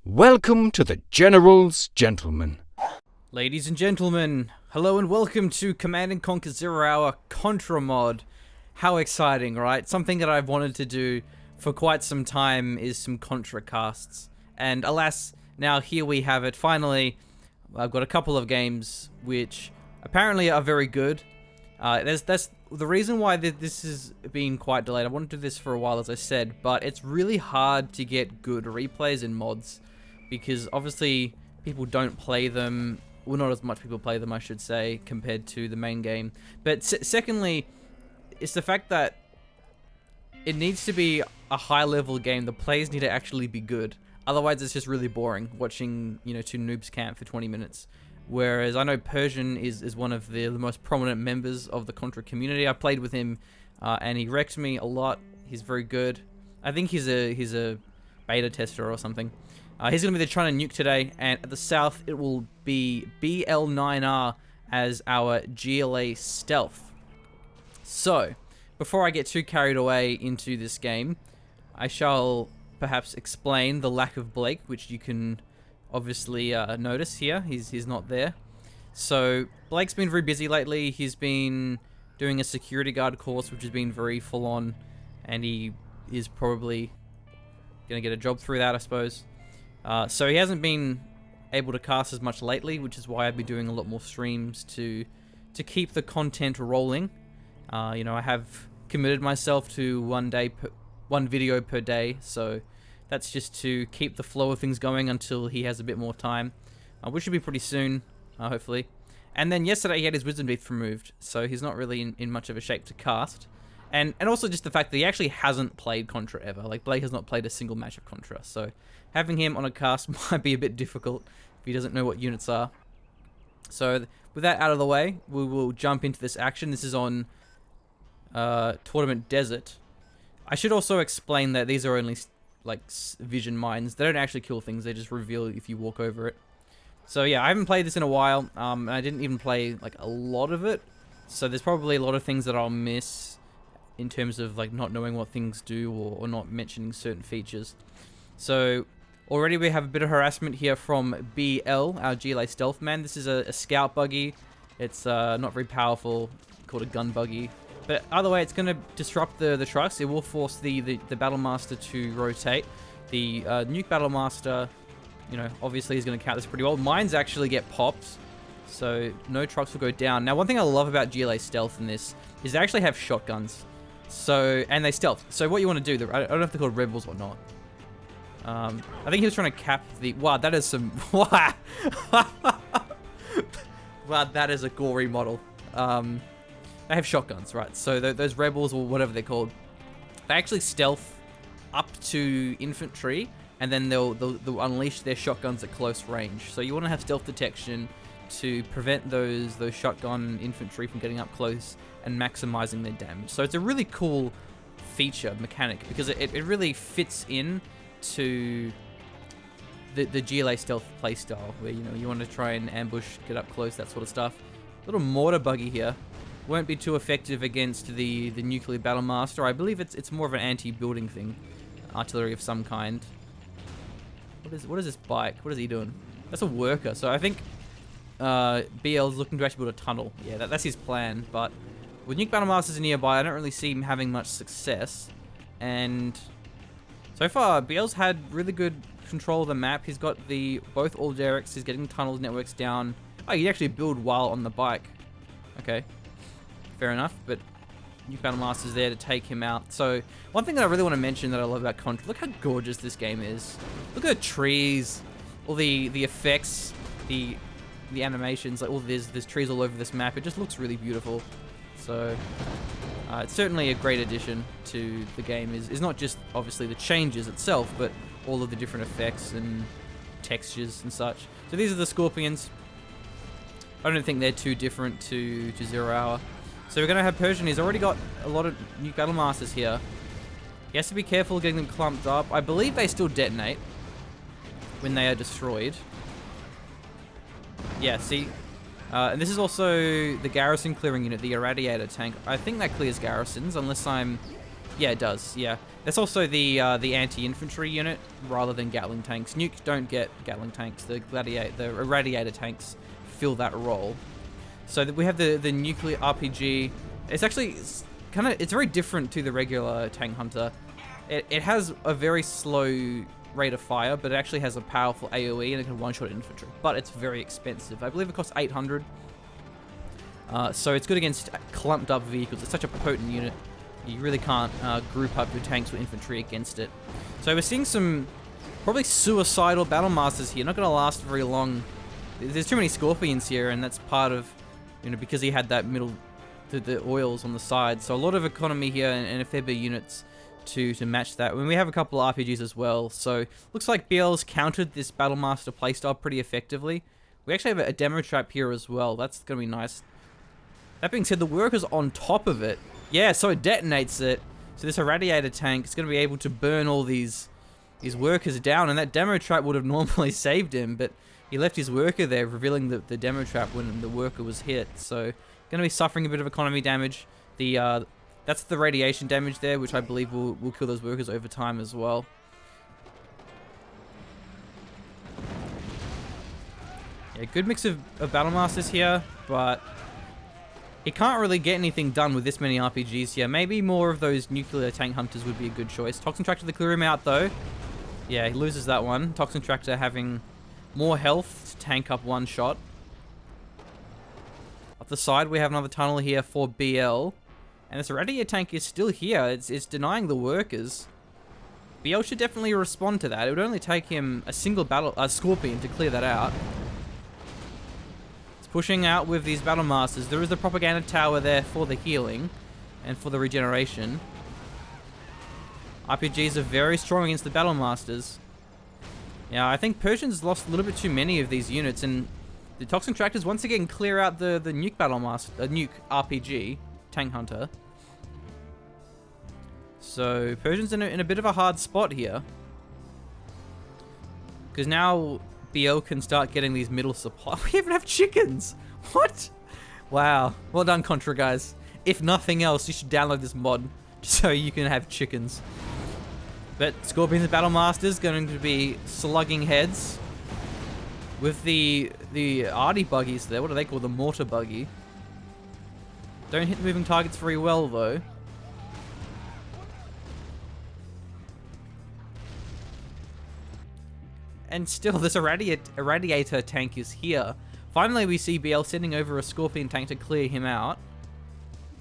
Welcome to the General's Gentlemen. Ladies and gentlemen, hello and welcome to Command & Conquer 0 Hour Contra mod. How exciting, right? Something that I've wanted to do for quite some time is some Contra casts. And alas, now here we have it. Finally, I've got a couple of games which apparently are very good. That's the reason why this has been quite delayed. I wanted to do this for a while, as I said, but it's really hard to get good replays in mods because obviously people don't play them. Well, not as much people play them, I should say, compared to the main game. But secondly, it's the fact that it needs to be a high-level game. The players need to actually be good. Otherwise, it's just really boring watching, two noobs camp for 20 minutes. Whereas I know Persun is one of the most prominent members of the Contra community. I played with him, and he wrecked me a lot. He's very good. I think he's a beta tester or something. He's going to be the China Nuke today, and at the south it will be Bl9r as our GLA stealth. So, before I get too carried away into this game, I shall perhaps explain the lack of Blake, which you can obviously notice here. He's not there. So, Blake's been very busy lately. He's been doing a security guard course, which has been very full on, and he is probably going to get a job through that, I suppose. So he hasn't been able to cast as much lately, which is why I've been doing a lot more streams to keep the content rolling. I have committed myself to one video per day, so that's just to keep the flow of things going until he has a bit more time, which should be pretty soon, hopefully. And then yesterday he had his wisdom teeth removed, so he's not really in much of a shape to cast. And also just the fact that he actually hasn't played Contra ever. Like, Blake has not played a single match of Contra, so having him on a cast might be a bit difficult if he doesn't know what units are. So with that out of the way, we will jump into this action. This is on Tournament Desert. I should also explain that these are only like vision mines. They don't actually kill things, they just reveal if you walk over it. So yeah, I haven't played this in a while, and I didn't even play like a lot of it, so there's probably a lot of things that I'll miss in terms of like not knowing what things do or not mentioning certain features. So already we have a bit of harassment here from BL, our GLA stealth man. This is a scout buggy. It's not very powerful, called a gun buggy. But either way, it's going to disrupt the trucks. It will force the Battle Master to rotate. The Nuke Battle Master, obviously is going to count this pretty well. Mines actually get popped, so no trucks will go down. Now, one thing I love about GLA stealth in this is they actually have shotguns. And they stealth. So what you want to do, I don't know if they're called rebels or not. I think he was trying to cap the... Wow, that is some... Wow, that is a gory model. They have shotguns, right? So those rebels, or whatever they're called, they actually stealth up to infantry, and then they'll unleash their shotguns at close range. So you want to have stealth detection to prevent those shotgun infantry from getting up close and maximizing their damage. So it's a really cool feature mechanic because it really fits in to the GLA stealth playstyle where you want to try and ambush, get up close, that sort of stuff. Little mortar buggy here won't be too effective against the nuclear battle master. I believe it's more of an anti-building thing, artillery of some kind. What is this bike? What is he doing? That's a worker. So I think BL's looking to actually build a tunnel. Yeah, that's his plan. But with Nuke Battle Masters nearby, I don't really see him having much success. And so far, BL's had really good control of the map. He's got both all derricks. He's getting tunnels networks down. Oh, he actually build while on the bike. Okay, fair enough. But Nuke Battle Master's there to take him out. So one thing that I really want to mention that I love about Contra, look how gorgeous this game is. Look at the trees, all the effects, the animations, like all there's trees all over this map. It just looks really beautiful. So it's certainly a great addition to the game. Is not just obviously the changes itself, but all of the different effects and textures and such. So these are the Scorpions. I don't think they're too different to 0 Hour. So we're going to have Persun. He's already got a lot of new Battle Masters here. He has to be careful getting them clumped up. I believe they still detonate when they are destroyed. Yeah, see? And this is also the garrison clearing unit, the Irradiator tank. I think that clears garrisons, unless I'm Yeah, it does. Yeah, that's also the anti-infantry unit rather than Gatling tanks. Nuke don't get Gatling tanks. The Irradiator tanks fill that role. So we have the nuclear RPG. It's actually it's very different to the regular tank hunter. It has a very slow rate of fire, but it actually has a powerful AoE and it can one-shot infantry. But it's very expensive. I believe it costs 800. So it's good against clumped up vehicles. It's such a potent unit. You really can't group up your tanks or infantry against it. So we're seeing some probably suicidal battle masters here. Not going to last very long. There's too many scorpions here, and that's part of, because he had that middle, the oils on the side. So a lot of economy here, and a fair bit of units to match that. We have a couple of RPGs as well. So looks like BL's countered this battle master playstyle pretty effectively. We actually have a demo trap here as well. That's going to be nice. That being said, the worker's on top of it. Yeah, so it detonates it. So this Irradiator tank is going to be able to burn all these workers down, and that demo trap would have normally saved him, but he left his worker there, revealing the demo trap when the worker was hit. So going to be suffering a bit of economy damage. That's the radiation damage there, which I believe will kill those workers over time as well. Yeah, good mix of battle masters here, but he can't really get anything done with this many RPGs here. Maybe more of those nuclear tank hunters would be a good choice. Toxin Tractor to clear him out though. Yeah, he loses that one. Toxin Tractor having more health to tank up one shot. Up the side we have another tunnel here for BL. And this Irradiator tank is still here. It's denying the workers. BL should definitely respond to that. It would only take him a single Scorpion to clear that out. Pushing out with these battle masters. There is the propaganda tower there for the healing and for the regeneration. RPGs are very strong against the battle masters. Yeah, I think Persian's lost a little bit too many of these units, and the Toxin Tractors once again clear out the nuke battle master, nuke RPG tank hunter. So Persian's in a bit of a hard spot here, because now BL can start getting these middle supply. We even have chickens. What? Wow. Well done, Contra guys. If nothing else, you should download this mod so you can have chickens. But Scorpions and Battle Masters going to be slugging heads with the arty buggies there. What do they call the mortar buggy? Don't hit the moving targets very well though. And still, this Irradiator tank is here. Finally, we see BL sending over a Scorpion tank to clear him out.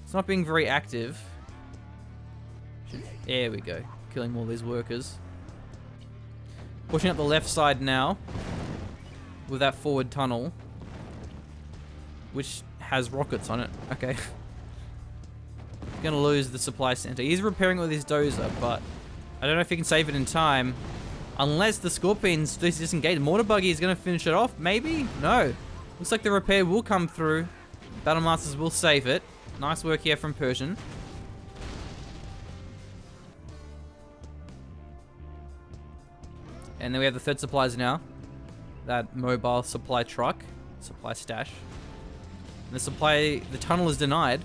It's not being very active. There we go. Killing all these workers. Pushing up the left side now. With that forward tunnel. Which has rockets on it. Okay. Gonna lose the supply center. He's repairing with his dozer, but I don't know if he can save it in time. Unless the Scorpions disengage. Mortar Buggy is going to finish it off. Maybe? No. Looks like the repair will come through. Battle Masters will save it. Nice work here from Persian. And then we have the third supplies now. That mobile supply truck. Supply stash. And the tunnel is denied.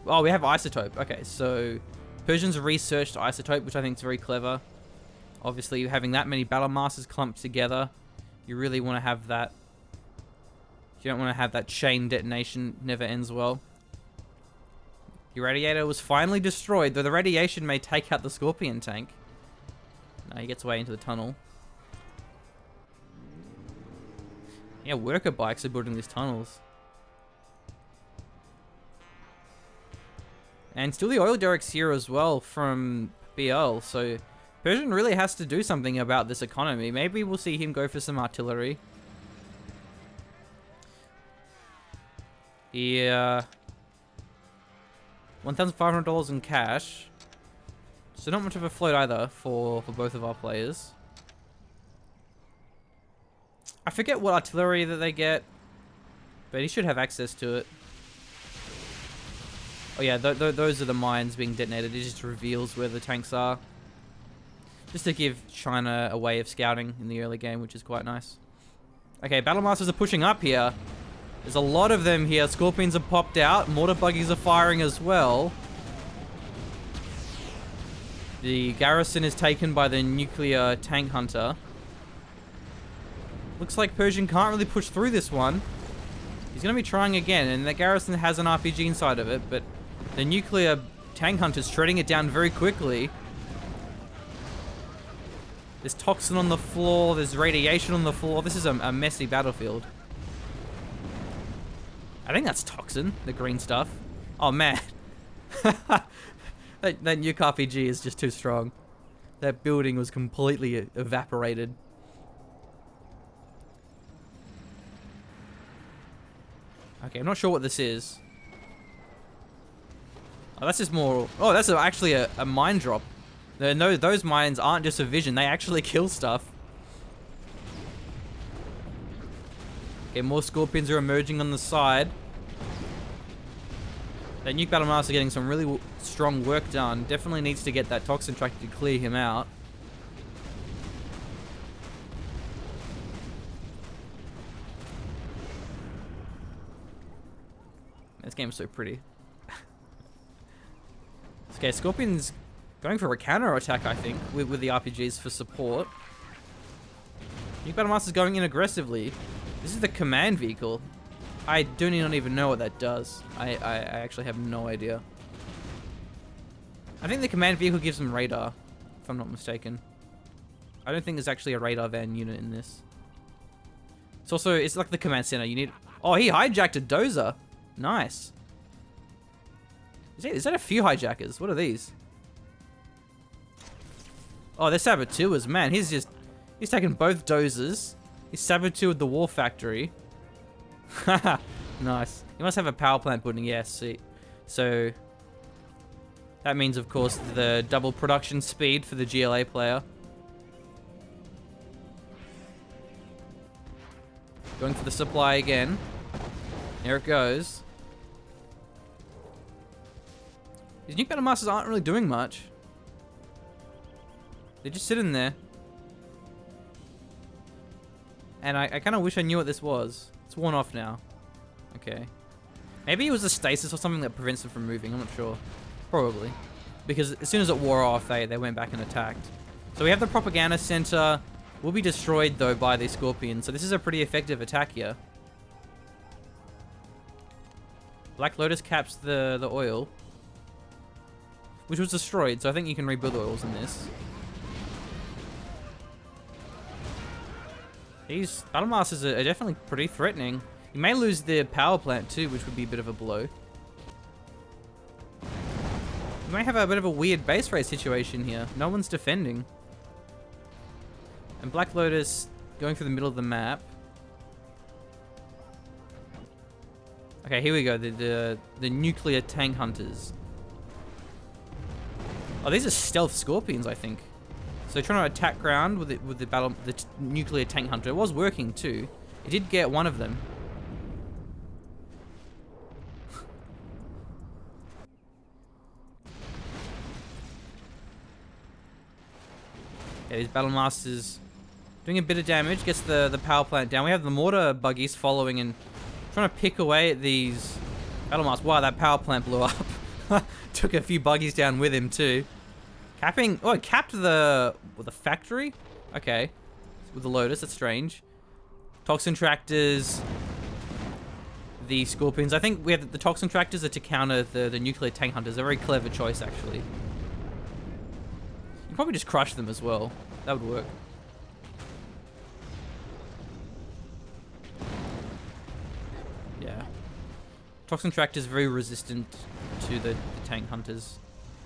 Oh, we have Isotope. Okay, so Persian's researched Isotope, which I think is very clever. Obviously, having that many battle masters clumped together, you really want to have that. You don't want to have that chain detonation. Never ends well. Your radiator was finally destroyed, though the radiation may take out the Scorpion tank. No, he gets away into the tunnel. Yeah, worker bikes are building these tunnels. And still the oil derricks here as well from BL, so Persian really has to do something about this economy. Maybe we'll see him go for some artillery. Yeah. $1,500 in cash. So not much of a float either for both of our players. I forget what artillery that they get, but he should have access to it. Oh yeah, those are the mines being detonated. It just reveals where the tanks are. Just to give China a way of scouting in the early game, which is quite nice. Okay, Battle Masters are pushing up here. There's a lot of them here. Scorpions have popped out. Mortar buggies are firing as well. The garrison is taken by the nuclear tank hunter. Looks like Persun can't really push through this one. He's going to be trying again, and the garrison has an RPG inside of it, but the nuclear tank hunter's shredding it down very quickly. There's toxin on the floor, there's radiation on the floor. This is a messy battlefield. I think that's toxin, the green stuff. Oh man. that Nuke RPG is just too strong. That building was completely evaporated. Okay, I'm not sure what this is. Oh, that's just more... Oh, that's actually a mine drop. No, those mines aren't just a vision. They actually kill stuff. Okay, more scorpions are emerging on the side. That Nuke Battlemaster getting some really strong work done. Definitely needs to get that toxin tractor to clear him out. This game's so pretty. Okay, Scorpion's going for a counter attack, I think, with the RPGs for support. Nuke Battlemaster's going in aggressively. This is the command vehicle. I do not even know what that does. I actually have no idea. I think the command vehicle gives them radar, if I'm not mistaken. I don't think there's actually a radar van unit in this. It's like the command center. You need... Oh, he hijacked a dozer. Nice. Is that a few hijackers? What are these? Oh, they're saboteurs. Man, he's taken both dozers. He's saboteured the war factory. Haha, nice. He must have a power plant putting, yes, see. So, that means, of course, the double production speed for the GLA player. Going for the supply again. There it goes. These Nuke Battle Masters aren't really doing much. They're just sitting there. And I kind of wish I knew what this was. It's worn off now. Okay. Maybe it was a stasis or something that prevents them from moving. I'm not sure. Probably. Because as soon as it wore off, they went back and attacked. So we have the propaganda center. Will be destroyed, though, by the scorpions. So this is a pretty effective attack here. Black Lotus caps the oil. Which was destroyed, so I think you can rebuild oils in this. These Battle Masters are definitely pretty threatening. You may lose the power plant too, which would be a bit of a blow. You may have a bit of a weird base race situation here. No one's defending. And Black Lotus going through the middle of the map. Okay, here we go. The nuclear tank hunters. Oh, these are stealth scorpions, I think. So they're trying to attack ground with the nuclear tank hunter. It was working too. It did get one of them. Yeah, these battle masters doing a bit of damage. Gets the power plant down. We have the mortar buggies following and trying to pick away at these battle masters. Wow, that power plant blew up. Took a few buggies down with him too. Capping. Oh, it capped the factory. Okay, with the Lotus. That's strange. Toxin tractors. The scorpions. I think we have the toxin tractors are to counter the nuclear tank hunters. A very clever choice, actually. You can probably just crush them as well. That would work. Yeah. Toxin tractors very resistant to the tank hunters,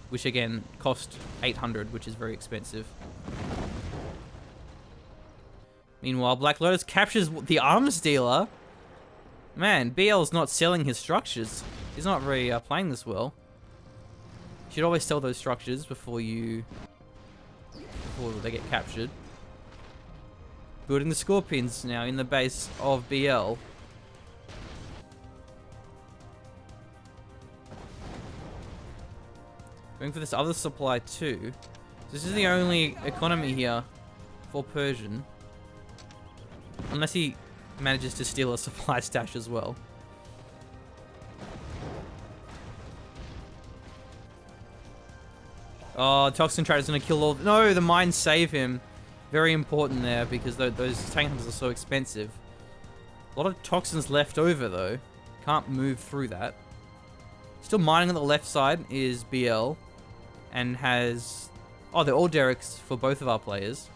which again cost 800, which is very expensive. Meanwhile, Black Lotus captures the arms dealer. Man, BL's not selling his structures. He's not very playing this well. You should always sell those structures before they get captured. Building the scorpions now in the base of BL. Going for this other supply too. This is the only economy here for Persun. Unless he manages to steal a supply stash as well. Oh, Toxin Tractor's gonna kill all... No, the mines save him. Very important there, because those tank hunters are so expensive. A lot of toxins left over, though. Can't move through that. Still mining on the left side is BL. And has... Oh, they're all derricks for both of our players.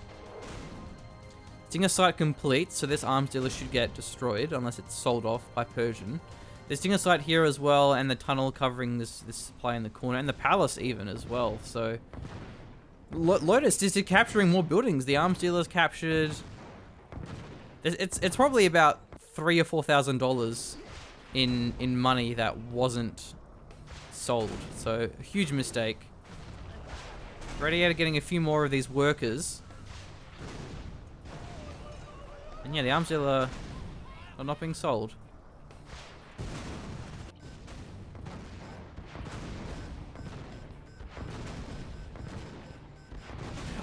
Stinger site complete, so this arms dealer should get destroyed, unless it's sold off by Persun. There's Stinger site here as well, and the tunnel covering this supply in the corner, and the palace even as well. So Lotus is capturing more buildings. The arms dealer's captured. It's probably about $3,000 or $4,000 in money that wasn't sold. So a huge mistake. Radiator getting a few more of these workers, and yeah, the arms dealer are not being sold.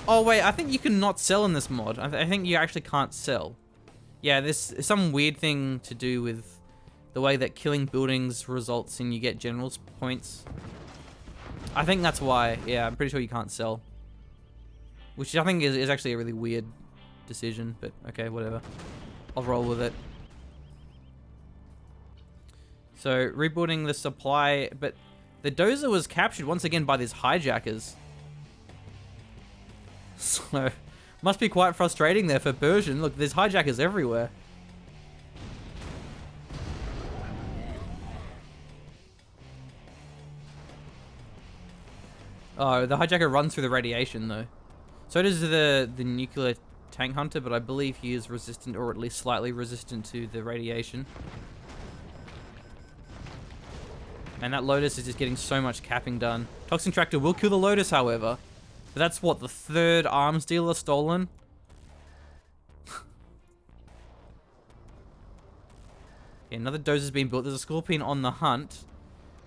Oh wait, I think you can not sell in this mod. I think you actually can't sell. Yeah, this is some weird thing to do with the way that killing buildings results in you get generals points. I think that's why. Yeah, I'm pretty sure you can't sell. Which I think is actually a really weird decision, but okay, whatever. I'll roll with it. So, rebuilding the supply, but the dozer was captured once again by these hijackers. So, must be quite frustrating there for Persun. Look, there's hijackers everywhere. Oh, the hijacker runs through the radiation though. So does the nuclear tank hunter, but I believe he is resistant, or at least slightly resistant to the radiation. And that Lotus is just getting so much capping done. Toxin Tractor will kill the Lotus, however. But that's what, the third arms dealer stolen? Yeah, another dozer's been built. There's a Scorpion on the hunt.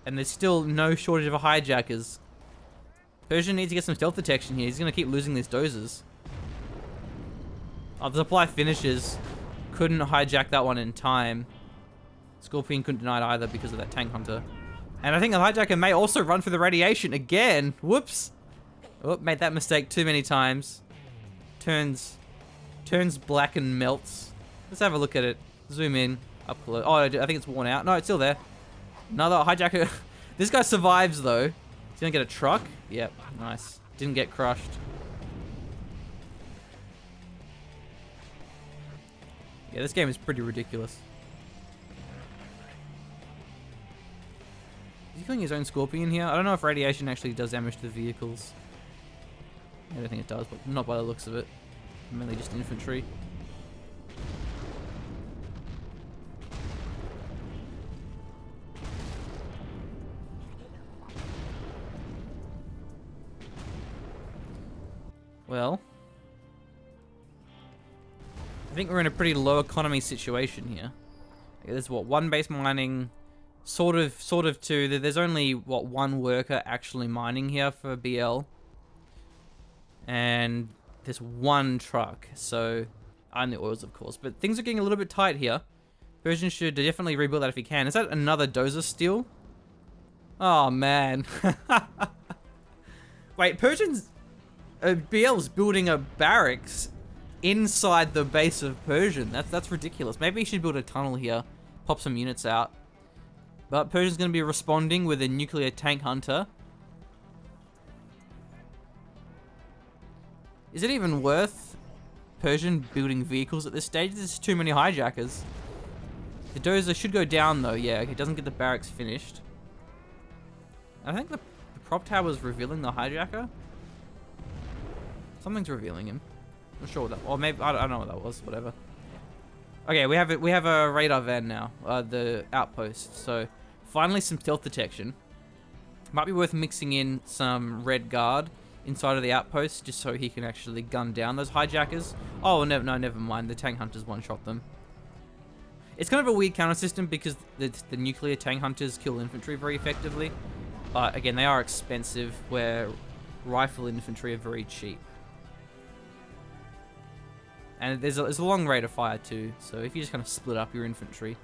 And there's still no shortage of hijackers. Persun needs to get some stealth detection here. He's going to keep losing these dozers. Oh, the supply finishes. Couldn't hijack that one in time. Scorpion couldn't deny it either because of that tank hunter. And I think the hijacker may also run for the radiation again. Whoops. Oh, made that mistake too many times. Turns black and melts. Let's have a look at it. Zoom in. Up close. Oh, I think it's worn out. No, it's still there. Another hijacker. This guy survives, though. He's gonna get a truck. Yep, nice. Didn't get crushed. Yeah, this game is pretty ridiculous. Is he killing his own Scorpion here? I don't know if radiation actually does damage to the vehicles. I don't think it does, but not by the looks of it. Mainly just infantry. Well, I think we're in a pretty low economy situation here. There's what, one base mining, sort of two. There's only what, one worker actually mining here for BL, and there's one truck. So, and the oils, of course. But things are getting a little bit tight here. Persun should definitely rebuild that if he can. Is that another dozer steal? Oh man. Wait, Persun's BL's building a barracks inside the base of Persun. That's ridiculous. Maybe he should build a tunnel here, pop some units out. But Persun's going to be responding with a nuclear tank hunter. Is it even worth Persun building vehicles at this stage? There's too many hijackers. The dozer should go down though. Yeah, he doesn't get the barracks finished. I think the prop tower's revealing the hijacker. Something's revealing him. Not sure what that, or maybe I don't know what that was. Whatever. Okay, we have a radar van now. The outpost. So finally some stealth detection. Might be worth mixing in some red guard inside of the outpost just so he can actually gun down those hijackers. Oh no, never mind. The tank hunters one-shot them. It's kind of a weird counter system because the nuclear tank hunters kill infantry very effectively. But again, they are expensive, where rifle infantry are very cheap. And there's a long rate of fire too, so if you just kind of split up your infantry,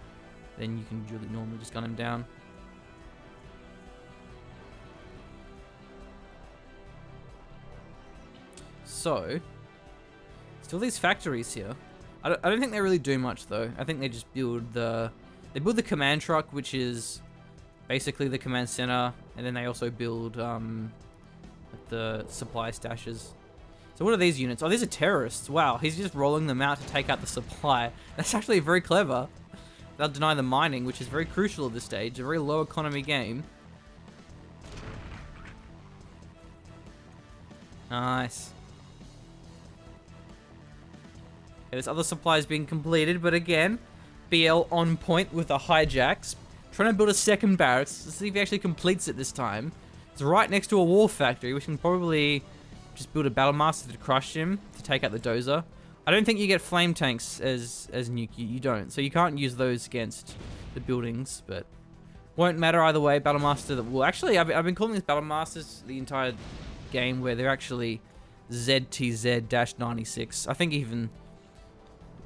then you can really normally just gun them down. So, still these factories here. I don't think they really do much though. I think they just build the command truck, which is basically the command center, and then they also build the supply stashes. So what are these units? Oh, these are terrorists. Wow, he's just rolling them out to take out the supply. That's actually very clever. They'll deny the mining, which is very crucial at this stage. A very low economy game. Nice. Okay, there's other supplies being completed, but again, BL on point with the hijacks. Trying to build a second barracks. Let's see if he actually completes it this time. It's right next to a war factory, which can probably just build a battle master to crush him, to take out the dozer. I don't think you get flame tanks as Nuke. You don't. So you can't use those against the buildings, but won't matter either way. Battle master that will actually, I've been calling these battle masters the entire game, where they're actually ZTZ-96. I think even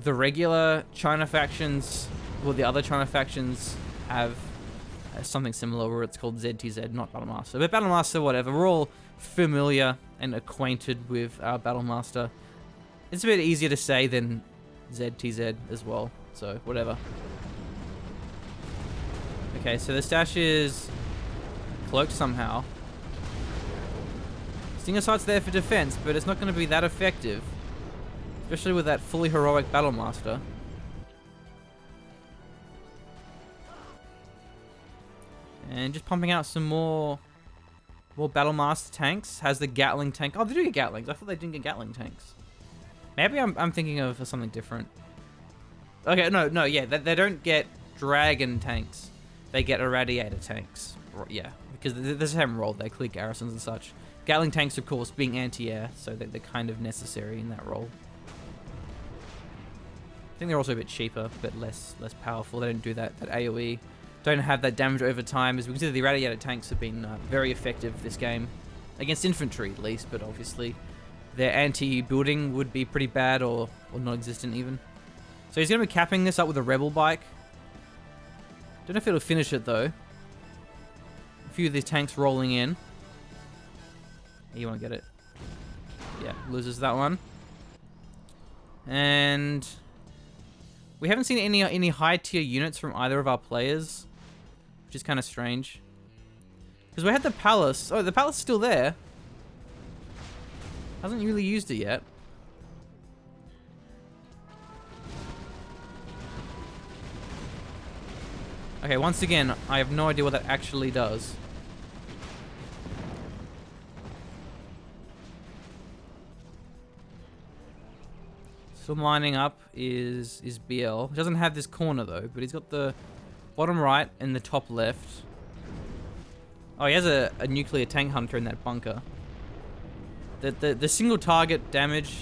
the regular China factions, or the other China factions, have something similar where it's called ZTZ, not Battle Master. But Battle Master, whatever. We're all familiar and acquainted with our Battle Master. It's a bit easier to say than ZTZ as well, so whatever. Okay, so the stash is cloaked somehow. Stinger Sight's there for defense, but it's not going to be that effective. Especially with that fully heroic Battle Master. And just pumping out some more Battle Master tanks. Has the Gatling tank. Oh, they do get Gatlings. I thought they didn't get Gatling tanks. Maybe I'm thinking of something different. Okay, no, yeah, they don't get Dragon tanks. They get Irradiator tanks. Yeah, because they're the same role. They clear garrisons and such. Gatling tanks, of course, being anti-air, so they're kind of necessary in that role. I think they're also a bit cheaper, but less powerful. They don't do that AoE. Don't have that damage over time, as we can see the Irradiator tanks have been very effective this game. Against infantry, at least, but obviously their anti-building would be pretty bad or non-existent even. So he's going to be capping this up with a Rebel bike. Don't know if it'll finish it, though. A few of these tanks rolling in. You want to get it. Yeah, loses that one. And we haven't seen any high-tier units from either of our players, which is kind of strange. Because we had the palace. Oh, the palace is still there. Hasn't really used it yet. Okay, once again, I have no idea what that actually does. Still lining up is BL. He doesn't have this corner though, but he's got the bottom right and the top left. Oh, he has a nuclear tank hunter in that bunker. The single target damage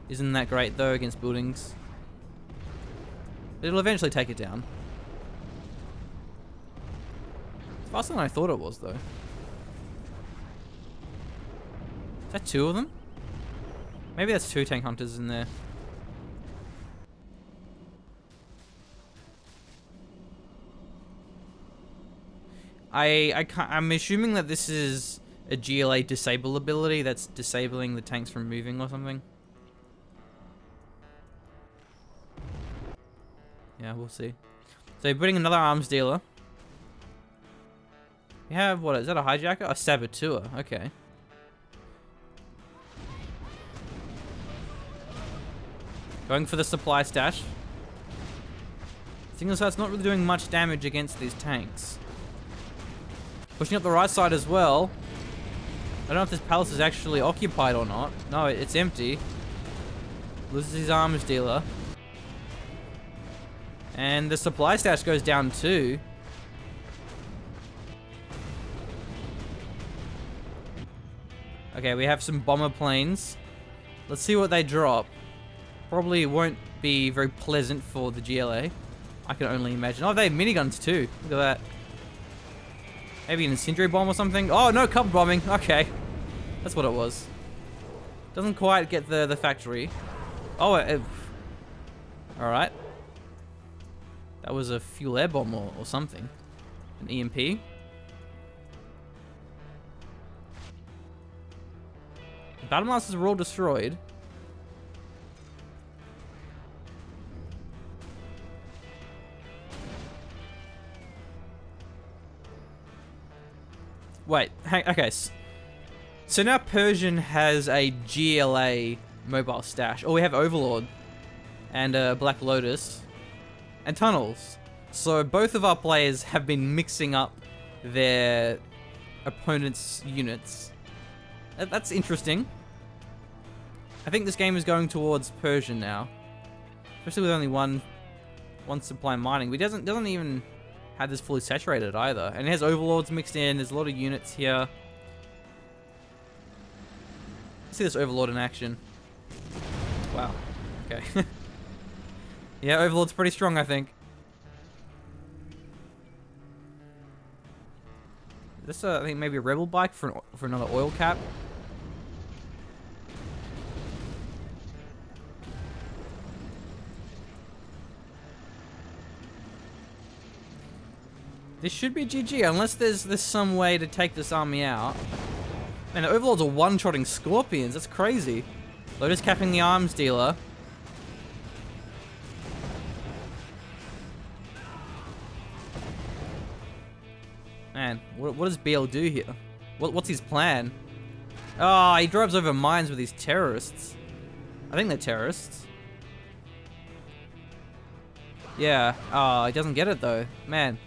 isn't that great though against buildings. But it'll eventually take it down. It's faster than I thought it was though. Is that two of them? Maybe that's two tank hunters in there. I'm assuming that this is a GLA disable ability that's disabling the tanks from moving or something. Yeah, we'll see. So you're putting another arms dealer. You have, what, is that a hijacker? A saboteur, okay. Going for the supply stash. Single Sight's not really doing much damage against these tanks. Pushing up the right side as well. I don't know if this palace is actually occupied or not. No, it's empty. Loses his arms dealer. And the supply stash goes down too. Okay, we have some bomber planes. Let's see what they drop. Probably won't be very pleasant for the GLA. I can only imagine. Oh, they have miniguns too. Look at that. Maybe an incendiary bomb or something. Oh, no, cover bombing. Okay. That's what it was. Doesn't quite get the factory. Oh, alright. That was a fuel air bomb or something. An EMP. The Battle Masters were all destroyed. Wait, okay. So now Persian has a GLA mobile stash. Oh, we have Overlord and Black Lotus and Tunnels. So both of our players have been mixing up their opponent's units. That's interesting. I think this game is going towards Persian now, especially with only one supply mining. But it doesn't even have this fully saturated either, and it has Overlords mixed in. There's a lot of units here. Let's see this Overlord in action. Wow. Okay. Yeah, Overlord's pretty strong, I think. This I think maybe a rebel bike for another oil cap. This should be GG, unless there's some way to take this army out. Man, the Overlords are one-shotting Scorpions. That's crazy. Lotus capping the arms dealer. Man, what does BL do here? What's his plan? Oh, he drives over mines with these terrorists. I think they're terrorists. Yeah. Oh, he doesn't get it though. Man.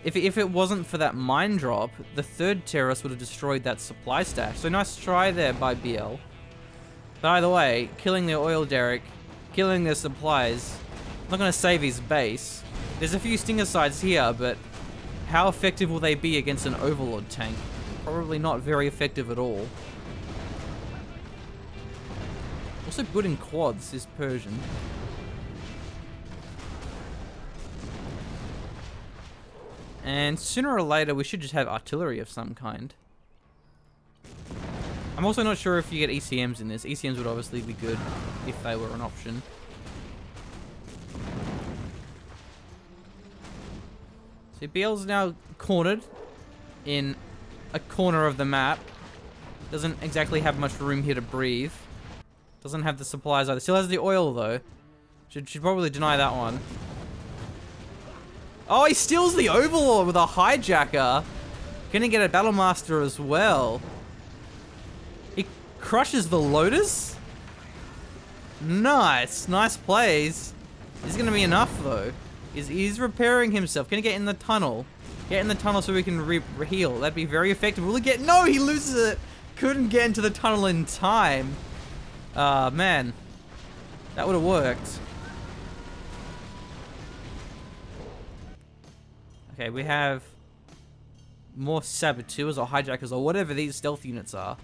If it wasn't for that mine drop, the third terrorist would have destroyed that supply stash. So nice try there by BL. But either way, killing the oil derrick, killing their supplies, not going to save his base. There's a few stinger sites here, but how effective will they be against an Overlord tank? Probably not very effective at all. Also good in quads is Persian. And sooner or later, we should just have artillery of some kind. I'm also not sure if you get ECMs in this. ECMs would obviously be good if they were an option. So BL's now cornered in a corner of the map. Doesn't exactly have much room here to breathe. Doesn't have the supplies either. Still has the oil though. Should probably deny that one. Oh, he steals the Overlord with a hijacker. Gonna get a Battle Master as well. He crushes the Lotus. Nice. Nice plays. Is gonna be enough though. He's repairing himself. Gonna get in the tunnel. Get in the tunnel so we can heal. That'd be very effective. Will he get... No, he loses it. Couldn't get into the tunnel in time. Man. That would have worked. Okay, we have more saboteurs or hijackers or whatever these stealth units are.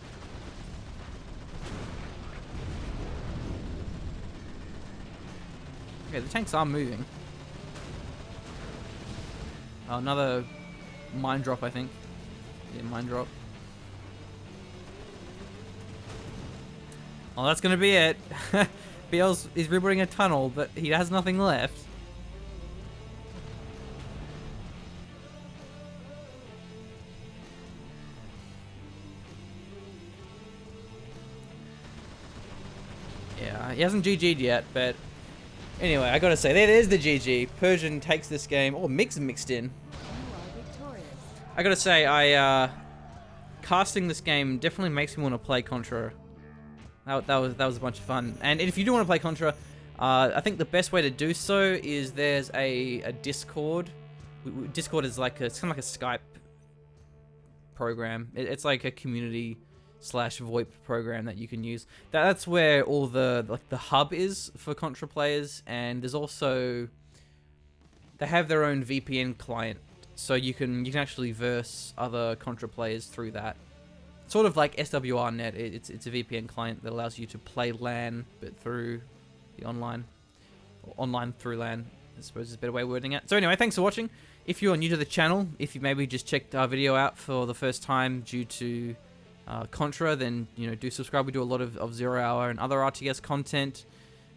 Okay, the tanks are moving. Oh, another mine drop, I think. Yeah, mine drop. Oh, that's gonna be it. BL's is rebooting a tunnel, but he has nothing left. Yeah, he hasn't GG'd yet, but anyway, I gotta say, there's the GG. Persian takes this game. Oh, mixed in. I gotta say, casting this game definitely makes me want to play Contra. That was a bunch of fun. And if you do want to play Contra, I think the best way to do so is there's a Discord. Discord is like it's kind of like a Skype program. It's like a community / VoIP program that you can use. That's where all the hub is for Contra players, and there's also they have their own VPN client, so you can actually verse other Contra players through that. Sort of like SWRnet. It's a VPN client that allows you to play LAN, but through the online, or online through LAN. I suppose is a better way of wording it. So anyway, thanks for watching. If you are new to the channel, if you maybe just checked our video out for the first time due to Contra, then do subscribe. We do a lot of 0 hour and other RTS content.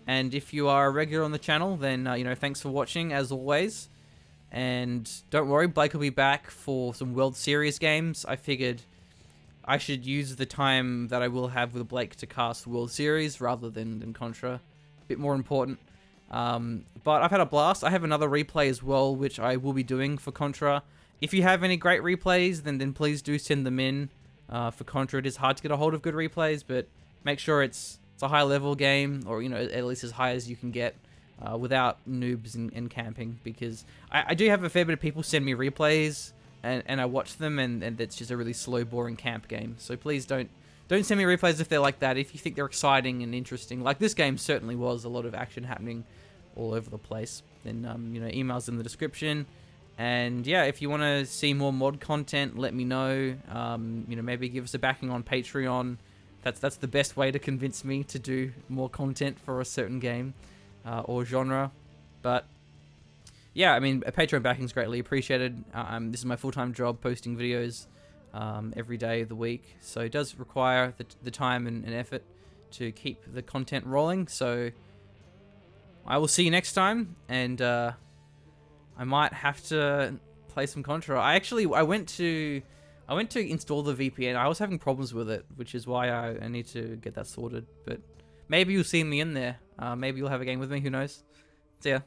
And if you are a regular on the channel, then thanks for watching as always. And don't worry, Blake will be back for some World Series games. I figured I should use the time that I will have with Blake to cast World Series rather than Contra. A bit more important. But I've had a blast. I have another replay as well, which I will be doing for Contra. If you have any great replays, then please do send them in. For Contra, it is hard to get a hold of good replays, but make sure it's a high-level game, or at least as high as you can get, without noobs and camping. Because I do have a fair bit of people send me replays, and I watch them, and it's just a really slow, boring camp game. So please don't send me replays if they're like that. If you think they're exciting and interesting, like this game certainly was, a lot of action happening all over the place, then emails in the description. And yeah, if you want to see more mod content, let me know. Maybe give us a backing on Patreon. That's the best way to convince me to do more content for a certain game or genre. But yeah, I mean, a Patreon backing is greatly appreciated. This is my full-time job, posting videos every day of the week, so it does require the time and effort to keep the content rolling. So I will see you next time, and I might have to play some Contra. I went to install the VPN. I was having problems with it, which is why I need to get that sorted. But maybe you'll see me in there. Maybe you'll have a game with me. Who knows? See ya.